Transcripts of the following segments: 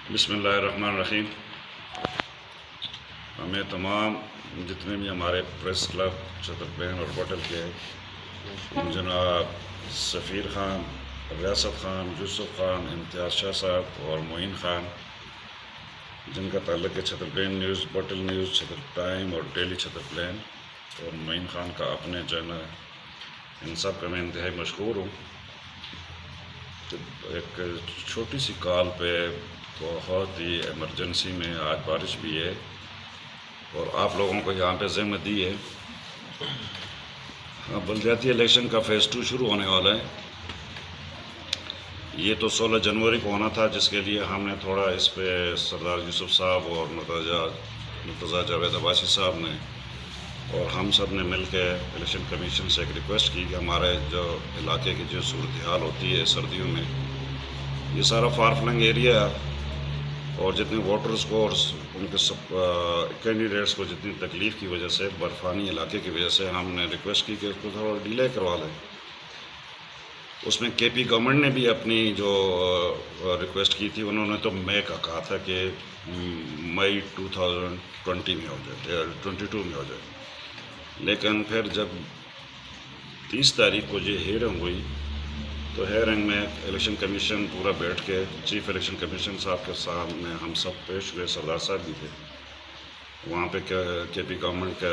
بسم اللہ الرحمن الرحیم۔ ہمیں تمام جتنے بھی ہمارے پریس کلب چھترپین اور ہوٹل کے جناب سفیر خان، ریاست خان، یوسف خان، امتیاز شاہ صاحب اور معین خان، جن کا تعلق ہے چھترپین نیوز، ہوٹل نیوز، چھتر ٹائم اور ڈیلی چھترپین، اور معین خان کا اپنے چینل، ان سب کا میں انتہائی مشکور ہوں کہ ایک چھوٹی سی کال پہ بہت ہی ایمرجنسی میں آج بارش بھی ہے اور آپ لوگوں کو یہاں پہ ذمہ دی ہے۔ بلدیاتی الیکشن کا فیز 2 شروع ہونے والا ہے۔ یہ تو 16 جنوری کو ہونا تھا، جس کے لیے ہم نے تھوڑا اس پہ سردار یوسف صاحب اور مرتضیٰ جاوید عباسی صاحب نے اور ہم سب نے مل کے الیکشن کمیشن سے ایک ریکویسٹ کی کہ ہمارے جو علاقے کی جو صورتحال ہوتی ہے سردیوں میں، یہ سارا فار فلنگ ایریا اور جتنے ووٹرز کو اور ان کے سب کینڈیڈیٹس کو جتنی تکلیف کی وجہ سے، برفانی علاقے کی وجہ سے، ہم نے ریکویسٹ کی کہ اس کو تھوڑا ڈیلے کروا دیں۔ اس میں کے پی گورنمنٹ نے بھی اپنی جو ریکویسٹ کی تھی، انہوں نے تو مئی کا کہا تھا کہ مئی 2020 میں ہو جائے، 22 میں ہو جائے، لیکن پھر جب 30 تاریخ کو یہ ہیئرنگ ہوئی تو ہیئرنگ میں الیکشن کمیشن پورا بیٹھ کے چیف الیکشن کمیشن صاحب کے سامنے ہم سب پیش ہوئے، سردار صاحب بھی تھے وہاں پہ، کے پی گورنمنٹ کا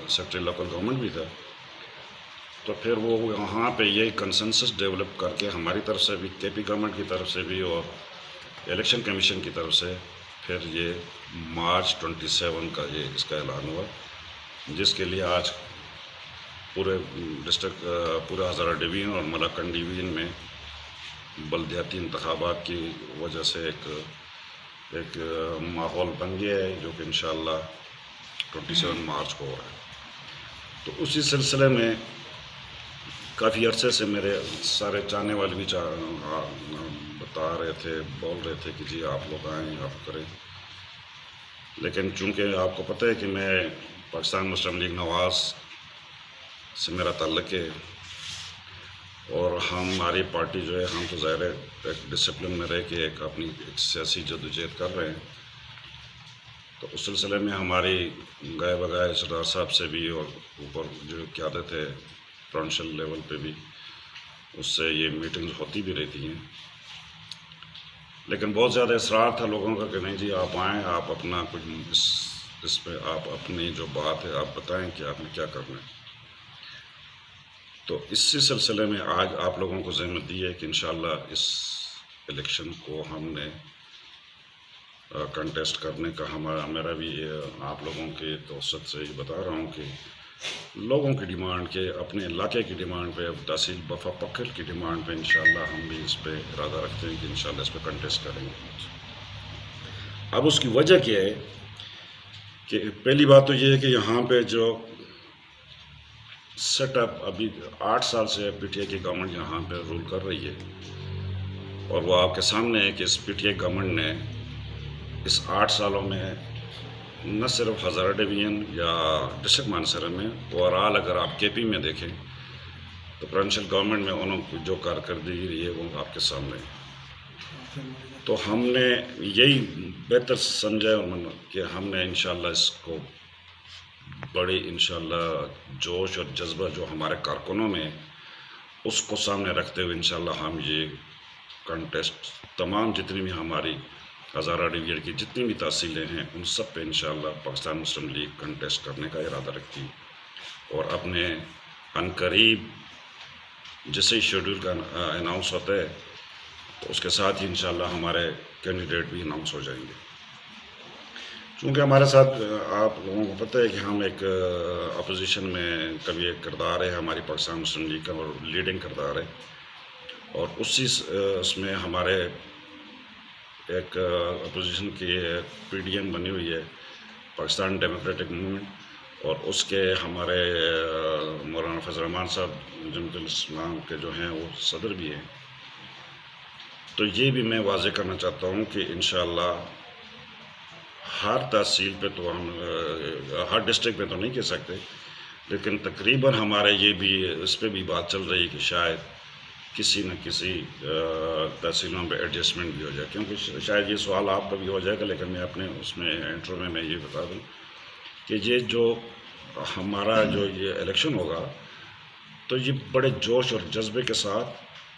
سیکرٹری لوکل گورنمنٹ بھی تھا۔ تو پھر وہ وہاں پہ یہ کنسنسس ڈیولپ کر کے ہماری طرف سے بھی، کے پی گورنمنٹ کی طرف سے بھی اور الیکشن کمیشن کی طرف سے، پھر یہ مارچ 27 کا یہ اس کا اعلان ہوا، جس کے لیے آج پورے ڈسٹرکٹ، پورا ہزارہ ڈویژن اور ملاکنڈ ڈویژن میں بلدیاتی انتخابات کی وجہ سے ایک ماحول بن گیا ہے، جو کہ انشاءاللہ 27 مارچ کو ہو رہا ہے۔ تو اسی سلسلے میں کافی عرصے سے میرے سارے چاہنے والے بھی بتا رہے تھے، بول رہے تھے کہ جی آپ لوگ آئیں، آپ کریں، لیکن چونکہ آپ کو پتہ ہے کہ میں پاکستان مسلم لیگ نواز سے میرا تعلق ہے اور ہماری پارٹی جو ہے، ہم تو ظاہر ہے ایک ڈسپلن میں رہ کے اپنی ایک سیاسی جدوجہد کر رہے ہیں۔ تو اس سلسلے میں ہماری گائے بگائے سردار صاحب سے بھی اور اوپر جو قیادت ہے پروونشل لیول پہ بھی، اس سے یہ میٹنگز ہوتی بھی رہتی ہیں، لیکن بہت زیادہ اصرار تھا لوگوں کا کہ نہیں جی آپ آئیں، آپ اپنا کچھ اس پہ آپ اپنی جو بات ہے آپ بتائیں کہ آپ نے کیا کرنا ہے۔ تو اسی سلسلے میں آج آپ لوگوں کو ذمہ دی ہے کہ انشاءاللہ اس الیکشن کو ہم نے کنٹیسٹ کرنے کا میرا بھی آپ لوگوں کے توسط سے یہ بتا رہا ہوں کہ لوگوں کی ڈیمانڈ کے، اپنے علاقے کی ڈیمانڈ پہ، تحصیل بفا پکھل کی ڈیمانڈ پہ انشاءاللہ ہم بھی اس پہ ارادہ رکھتے ہیں کہ انشاءاللہ اس پہ کنٹیسٹ کریں گے۔ اب اس کی وجہ کیا ہے کہ پہلی بات تو یہ ہے کہ یہاں پہ جو سیٹ اپ ابھی 8 سال سے پی ٹی آئی کی گورنمنٹ یہاں پہ رول کر رہی ہے، اور وہ آپ کے سامنے ہے کہ اس پی ٹی آئی گورنمنٹ نے اس 8 سالوں میں نہ صرف ہزارہ ڈویژن یا ڈسٹرکٹ مانسر میں، اوورآل اگر آپ کے پی میں دیکھیں تو پروونشل گورنمنٹ میں انہوں کو جو کارکردگی رہی ہے وہ آپ کے سامنے ہے۔ تو ہم نے یہی بہتر سمجھا کہ ہم نے انشاءاللہ اس کو بڑی انشاءاللہ جوش اور جذبہ جو ہمارے کارکنوں میں، اس کو سامنے رکھتے ہوئے انشاءاللہ ہم یہ کنٹیسٹ تمام جتنی بھی ہماری ہزارہ ڈویژن کی جتنی بھی تحصیلیں ہیں ان سب پہ انشاءاللہ پاکستان مسلم لیگ کنٹیسٹ کرنے کا ارادہ رکھتی ہے، اور اپنے عنقریب جسے شیڈول کا اناؤنس ہوتا ہے تو اس کے ساتھ ہی انشاءاللہ ہمارے کینڈیڈیٹ بھی اناؤنس ہو جائیں گے۔ چونکہ ہمارے ساتھ آپ لوگوں کو پتہ ہے کہ ہم ایک اپوزیشن میں کبھی ایک کردار ہے ہماری پاکستان مسلم لیگ کا، اور لیڈنگ کردار ہے، اور اسی اس میں ہمارے ایک اپوزیشن کی پی ڈی ایم بنی ہوئی ہے، پاکستان ڈیموکریٹک موومنٹ، اور اس کے ہمارے مولانا فضل الرحمان صاحب جمعیت الاسلام کے جو ہیں وہ صدر بھی ہیں۔ تو یہ بھی میں واضح کرنا چاہتا ہوں کہ انشاءاللہ ہر تحصیل پہ تو ہم ہر ڈسٹرکٹ میں تو نہیں کہہ سکتے، لیکن تقریباً ہمارے یہ بھی اس پہ بھی بات چل رہی ہے کہ شاید کسی نہ کسی تحصیلوں میں ایڈجسٹمنٹ بھی ہو جائے، کیونکہ شاید یہ سوال آپ کا بھی ہو جائے گا، لیکن میں اپنے اس میں انٹرو میں یہ بتا دوں کہ یہ جو ہمارا جو یہ الیکشن ہوگا تو یہ بڑے جوش اور جذبے کے ساتھ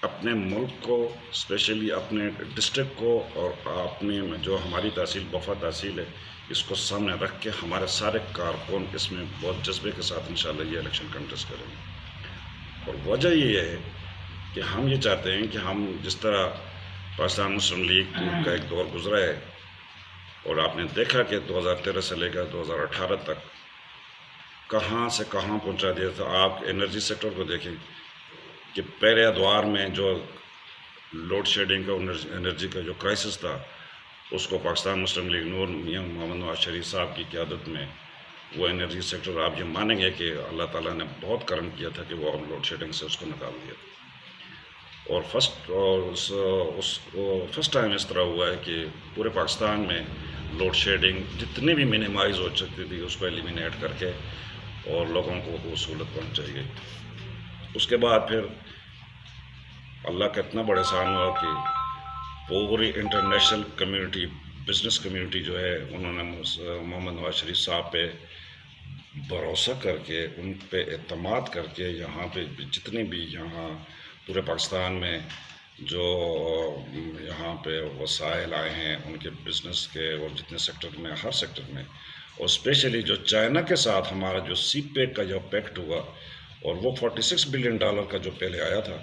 اپنے ملک کو، اسپیشلی اپنے ڈسٹرکٹ کو اور اپنے جو ہماری تحصیل بفا تحصیل ہے اس کو سامنے رکھ کے ہمارے سارے کارکن اس میں بہت جذبے کے ساتھ انشاءاللہ یہ الیکشن کنٹیسٹ کریں گے۔ اور وجہ یہ ہے کہ ہم یہ چاہتے ہیں کہ ہم جس طرح پاکستان مسلم لیگ کا ایک دور گزرا ہے اور آپ نے دیکھا کہ 2013 سے لے کر 2018 تک کہاں سے کہاں پہنچا دیا تھا۔ آپ انرجی سیکٹر کو دیکھیں کہ پہلے ادوار میں جو لوڈ شیڈنگ کا انرجی کا جو کرائسس تھا اس کو پاکستان مسلم لیگ نور میاں محمد نواز شریف صاحب کی قیادت میں وہ انرجی سیکٹر، آپ یہ مانیں گے کہ اللہ تعالیٰ نے بہت کرم کیا تھا کہ وہ لوڈ شیڈنگ سے اس کو نکال دیا تھا۔ اور فرسٹ ٹائم اس طرح ہوا ہے کہ پورے پاکستان میں لوڈ شیڈنگ جتنی بھی منیمائز ہو سکتی تھی اس کو ایلیمینیٹ کر کے اور لوگوں کو وہ سہولت پہنچائی گئی۔ اس کے بعد پھر اللہ کا اتنا بڑا احسان ہوا کہ پوری انٹرنیشنل کمیونٹی، بزنس کمیونٹی جو ہے انہوں نے محمد نواز شریف صاحب پہ بھروسہ کر کے، ان پہ اعتماد کر کے یہاں پہ جتنے بھی یہاں پورے پاکستان میں جو یہاں پہ وسائل آئے ہیں ان کے بزنس کے اور جتنے سیکٹر میں، ہر سیکٹر میں، اور اسپیشلی جو چائنا کے ساتھ ہمارا جو سی پیک کا جو پیکٹ ہوا اور وہ $46 بلین کا جو پہلے آیا تھا،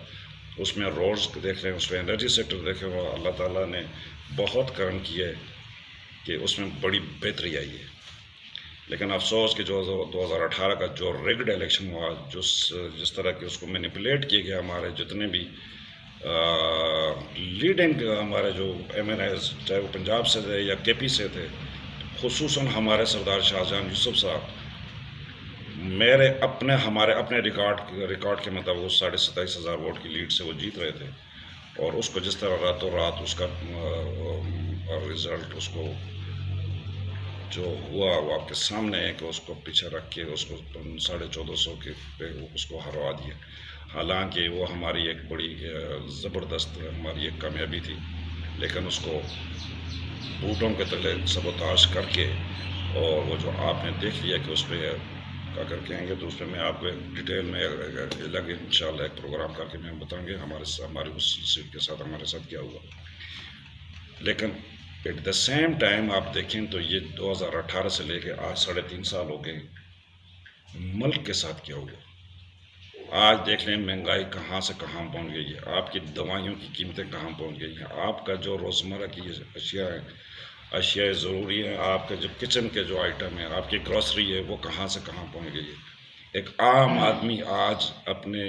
اس میں روڈز دیکھ رہے ہیں، اس میں انرجی سیکٹر دیکھ رہے ہیں، اللہ تعالیٰ نے بہت کرم کیا ہے کہ اس میں بڑی بہتری آئی ہے۔ لیکن افسوس کہ جو 2018 کا جو ریگڈ الیکشن ہوا، جس طرح کہ اس کو مینیپولیٹ کیے گیا، ہمارے جتنے بھی لیڈنگ ہمارے جو ایم این ایز، چاہے وہ پنجاب سے تھے یا کے پی سے تھے، خصوصاً ہمارے سردار شاہجہان یوسف صاحب، ہمارے اپنے ریکارڈ کے مطابق وہ 27,500 ووٹ کی لیڈ سے وہ جیت رہے تھے، اور اس کو جس طرح راتوں رات اس کا رزلٹ اس کو جو ہوا وہ آپ کے سامنے ہے کہ اس کو پیچھے رکھ کے اس کو 1450 کے پہ اس کو ہروا دیا۔ حالانکہ وہ ہماری ایک بڑی زبردست ہماری ایک کامیابی تھی، لیکن اس کو بوٹوں کے تلے سبوتاش کر کے، اور وہ جو آپ نے دیکھ لیا کہ اس پہ کیا کر کہیں گے، تو اس پہ میں آپ کو ڈیٹیل میں الگ انشاءاللہ ایک پروگرام کر کے میں بتاؤں گے ہماری اس سیٹ کے ساتھ ہمارے ساتھ کیا ہوا۔ لیکن ایٹ دا سیم ٹائم آپ دیکھیں تو یہ 2018 سے لے کے آج 3.5 سال ہو گئے، ملک کے ساتھ کیا ہوا۔ آج دیکھ لیں مہنگائی کہاں سے کہاں پہنچ گئی ہے، آپ کی دوائیوں کی قیمتیں کہاں پہنچ گئی ہیں، آپ کا جو روزمرہ کی اشیاء ضروری ہیں، آپ کا جو کچن کے جو آئٹم ہیں، آپ کی گروسری ہے، وہ کہاں سے کہاں پہنچ گئی ہے۔ ایک عام آدمی آج اپنے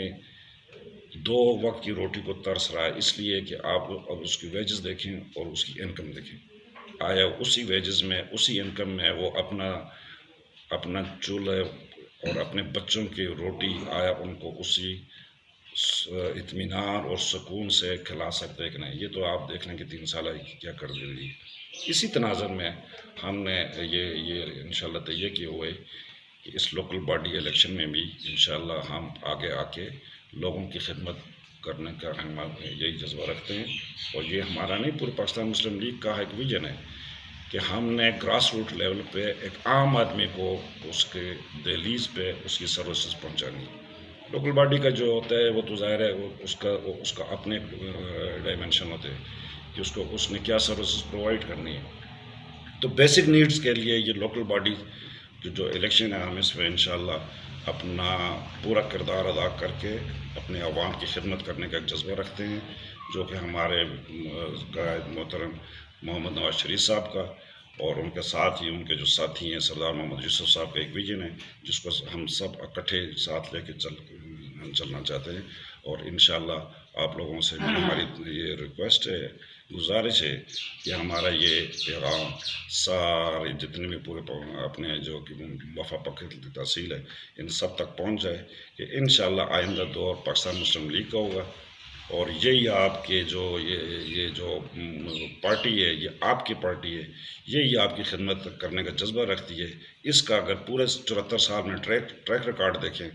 2 وقت کی روٹی کو ترس رہا ہے، اس لیے کہ آپ اب اس کی ویجز دیکھیں اور اس کی انکم دیکھیں، آیا اسی ویجز میں، اسی انکم میں وہ اپنا چولہا اور اپنے بچوں کی روٹی آیا ان کو اسی اطمینان اور سکون سے کھلا سکتے ہیں کہ نہیں؟ یہ تو آپ دیکھ لیں کہ 3 سالہ کیا کر دی۔ اسی تناظر میں ہم نے یہ انشاءاللہ طے کیے ہوئے کہ اس لوکل باڈی الیکشن میں بھی انشاءاللہ ہم آگے آ کے لوگوں کی خدمت کرنے کا ہم یہی جذبہ رکھتے ہیں، اور یہ ہمارا نہیں، پورے پاکستان مسلم لیگ کا ایک ویژن ہے کہ ہم نے گراس روٹ لیول پہ ایک عام آدمی کو اس کے دہلیز پہ اس کی سروسز پہنچانی ہے۔ لوکل باڈی کا جو ہوتا ہے وہ تو ظاہر ہے اس کا اپنے ڈائمنشن ہوتے ہیں کہ اس نے کیا سروسز پرووائڈ کرنی ہے۔ تو بیسک نیڈز کے لیے یہ لوکل باڈی جو الیکشن ہے، ہم اس میں انشاءاللہ اپنا پورا کردار ادا کر کے اپنے عوام کی خدمت کرنے کا ایک جذبہ رکھتے ہیں، جو کہ ہمارے قائد محترم محمد نواز شریف صاحب کا اور ان کے ساتھ ہی ان کے جو ساتھی ہیں سردار محمد یوسف صاحب کا ایک ویژن ہے، جس کو ہم سب اکٹھے ساتھ لے کے چلنا چاہتے ہیں۔ اور انشاءاللہ آپ لوگوں سے بھی ہماری یہ ریکویسٹ ہے، گزارش ہے کہ ہمارا یہ پیغام سارے جتنے بھی پورے اپنے جو وفا پکڑ تحصیل ہے ان سب تک پہنچ جائے کہ انشاءاللہ آئندہ دور پاکستان مسلم لیگ کا ہوگا، اور یہی آپ کے جو یہ جو پارٹی ہے، یہ آپ کی پارٹی ہے، یہی آپ کی خدمت کرنے کا جذبہ رکھتی ہے۔ اس کا اگر پورے 74 سال میں ٹریک ریکارڈ دیکھیں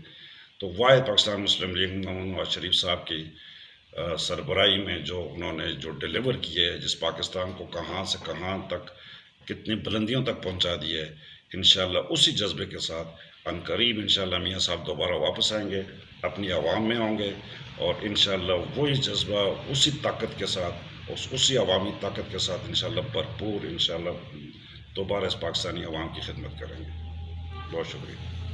تو واحد پاکستان مسلم لیگ محمد نواز شریف صاحب کی سربراہی میں جو انہوں نے جو ڈیلیور کیے ہے، جس پاکستان کو کہاں سے کہاں تک کتنی بلندیوں تک پہنچا دی ہے، انشاءاللہ اسی جذبے کے ساتھ عنقریب انشاءاللہ میاں صاحب دوبارہ واپس آئیں گے، اپنی عوام میں ہوں گے، اور انشاءاللہ وہی جذبہ اسی طاقت کے ساتھ، اسی عوامی طاقت کے ساتھ انشاءاللہ بھرپور انشاءاللہ دوبارہ اس پاکستانی عوام کی خدمت کریں گے۔ بہت شکریہ۔